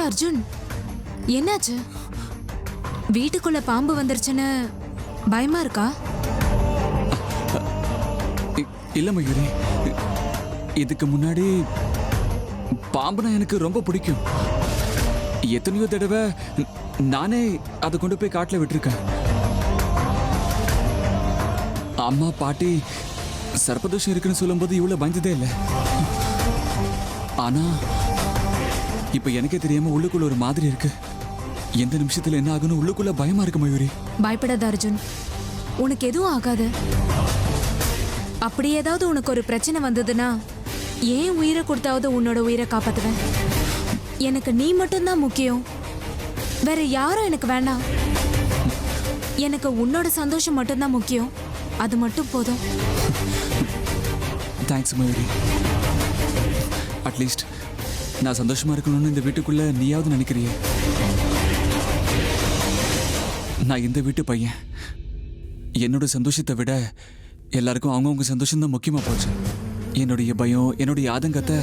அர்ஜுன், என்னாச்சு? வீட்டுக்குள்ள பாம்பு வந்துருச்சுன்னு பயமா இருக்கா? இல்ல மயூரி, இதுக்கு முன்னாடி பாம்புனா எனக்கு ரொம்ப பிடிக்கும். எத்தனையோ தடவை நானே அதை கொண்டு போய் காட்டுல விட்டுருக்கேன். அம்மா பாட்டி சர்ப்பதோஷம் இருக்குன்னு சொல்லும்போது இவ்வளவு பயந்ததே இல்லை. ஆனா இப்ப எனக்கே தெரியாம உள்ளுக்குள்ள ஒரு மாதிரி இருக்கு. எந்த நிமிஷத்துல என்ன ஆகுன்னு உள்ளுக்குள்ள பயமா இருக்கு மயூரி. பயப்படாத அர்ஜுன், உனக்கு எதுவும் ஆகாது. அப்படி ஏதாவது உனக்கு ஒரு பிரச்சனை வந்ததுன்னா ஏன் உயிரை கொடுத்தாவது உன்னோட உயிரை காப்பாத்துவேன். எனக்கு நீ மட்டும்தான் முக்கியம், வேற யாரும் எனக்கு வேண்டாம். எனக்கு உன்னோட சந்தோஷம் மட்டும்தான் முக்கியம், அது மட்டும் போதும். தேங்க்ஸ் மயூரி. அட்லீஸ்ட் நான் சந்தோஷமா இருக்கணும்னு இந்த வீட்டுக்குள்ள நீயாவது நினைக்கிறிய? நான் இந்த வீட்டு பையன். என்னோட சந்தோஷத்தை விட எல்லாருக்கும் அவங்கவுங்க சந்தோஷம் தான் முக்கியமா போச்சு. என்னுடைய பயம், என்னுடைய ஆதங்கத்தை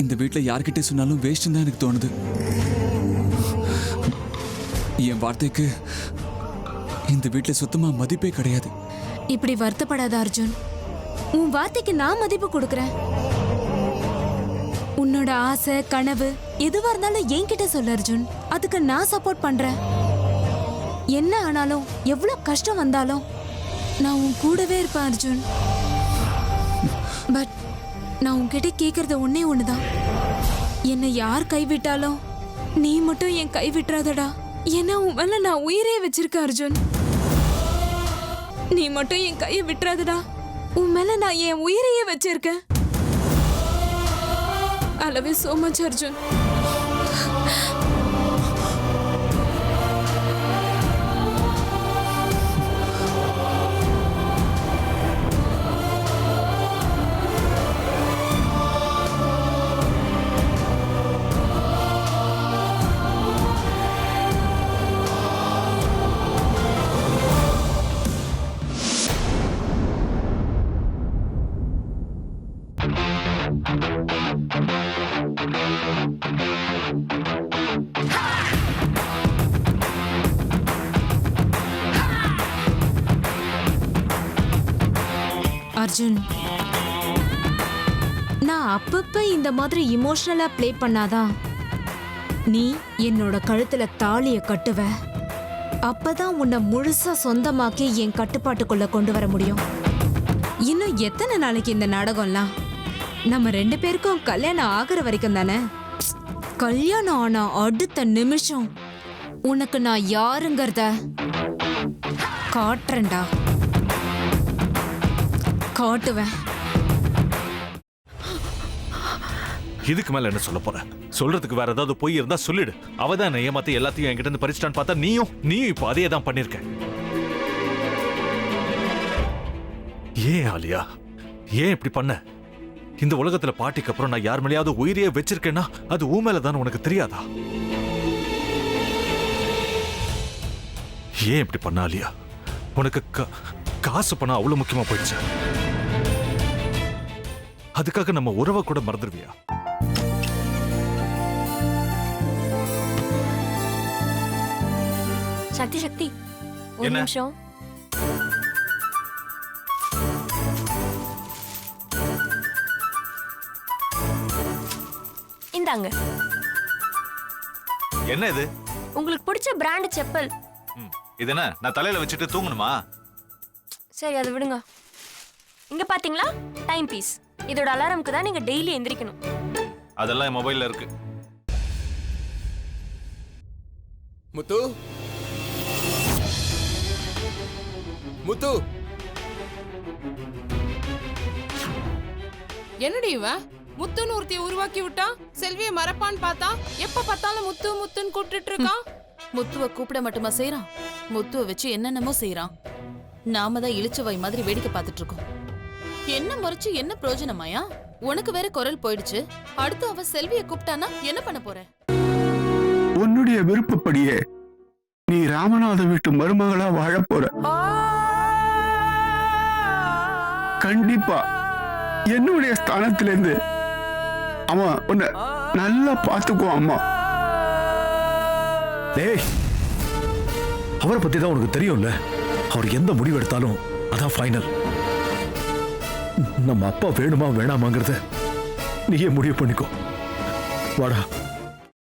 இந்த வீட்டில் யார்கிட்ட சொன்னாலும் வேஸ்ட்னு தான் எனக்கு தோணுது. என் வார்த்தைக்கு இந்த வீட்டில் சுத்தமா மதிப்பே கிடையாது. இப்படி வருத்தப்படாத அர்ஜுன், உன் வார்த்தைக்கு நான் மதிப்பு கொடுக்கறேன். உன்னோட ஆசை, கனவு எதுவா இருந்தாலும் என்கிட்ட சொல்லு அர்ஜுன், அதுக்கு நான் சப்போர்ட் பண்றேன். என்ன ஆனாலும் எவ்வளவு கஷ்டம் வந்தாலும் நான் உன் கூடவே இருப்பேன் அர்ஜுன். பட் நான் உன்கிட்ட கேக்குறது ஒன்னே ஒண்ணுதான், என்னை யார் கைவிட்டாலும் நீ மட்டும் என் கை விட்டுறாதடா. ஏன்னா உன் மேல நான் உயிரே வச்சிருக்கேன் அர்ஜுன். நீ மட்டும் என் கையை விட்டுறாதடா. உன் மேல நான் என் உயிரையே வச்சிருக்கேன். I love you so much, Arjun. Arjun, நான் அப்பப்ப இந்த மாதிரி இமோஷனலா ப்ளே பண்ணாதான் நீ என்னோட கழுத்துல தாலிய கட்டுவ. அப்பதான் உன்னை முழுசா சொந்தமாக்கி என் கட்டுப்பாட்டுக்குள்ள கொண்டு வர முடியும். இன்னும் எத்தனை நாளைக்கு இந்த நாடகம்லாம்? நம்ம 2 பேருக்கும் கல்யாணம் ஆகிற வரைக்கும் தானே. கல்யாணம் ஆனா அடுத்த நிமிஷம் உனக்கு நான் யாருங்கிறத காட்டுறேன்டா, காட்டுவேன். இதுக்கு மேல என்ன சொல்ல போற? சொல்றதுக்கு வேற ஏதாவது போய் இருந்தா சொல்லிடு. அவதான் ஏமாத்தி எல்லாத்தையும் என்கிட்ட இருந்து பறிச்சிட்டான்னு பார்த்தா நீயும் இப்ப அதே தான் பண்ணிருக்க. ஏன் ஆலியா, ஏன் இப்படி பண்ண? இந்த உலகத்துல பாட்டிக்கு அப்புறம் நான் யார் மேலேயாவது உயிரையே வச்சிருக்கேன்னா அது ஊ மேலதான் உனக்கு தெரியாதா? ஏன் இப்படி பண்ண ஆலியா? உனக்கு காசு பணம் அவ்வளவு முக்கியமா போயிடுச்சு. அதுக்காக நம்ம உறவை கூட மறந்துடுவியா? சக்தி சக்தி, ஒரு நிமிஷம். இந்தாங்க. என்ன இது? உங்களுக்கு பிடிச்ச பிராண்ட் செப்பல். இது என்ன, நான் தலையில வச்சுட்டு தூங்கணுமா? சரி, அதை விடுங்க. இங்க பாத்தீங்களா, டைம் பீஸ். இதோட அலாரம்க்கு தான் நீங்க டெய்லி எந்திரிக்கணும். அதெல்லாம் என் மொபைல்ல இருக்கு. முத்து, முத்து, என்னடி இவன் முத்துன்னு ஒருத்தைய உருவாக்கி விட்டான். செல்வியை மறப்பான்னு பார்த்தா எப்ப பார்த்தாலும் முத்து முத்துன்னு கூப்பிட்டு இருக்கான். முத்துவ கூப்பிட மட்டுமா செய்யறான், முத்துவ வச்சு என்னென்னமோ செய்யறான். நாம தான் இளிச்சவாய் மாதிரி வேடிக்கை பார்த்துட்டு இருக்கோம். என்ன முறைச்சு என்ன பிரயோஜனமாயா? உனக்கு வேற குரல் போயிடுச்சு. அடுத்து அவ செல்வியை கூப்பிட்டானா என்ன பண்ண போற? உன்னுடைய விருப்பப்படியே நீ ராமநாத வீட்டு மருமகளா வாழ போற. கண்டிப்பா என்னுடைய ஸ்தானத்திலிருந்து அவன் உன்னை நல்லா பார்த்துக்குவான் அம்மா. டேய், அவரை பத்தி தான் உனக்கு தெரியும்ல. அவர் எந்த முடிவு எடுத்தாலும் அதான் ஃபைனல். நம்ம அப்பா வேணுமா வேணாமாங்கிறத நீயே முடிவு பண்ணிக்கோ. வாடா.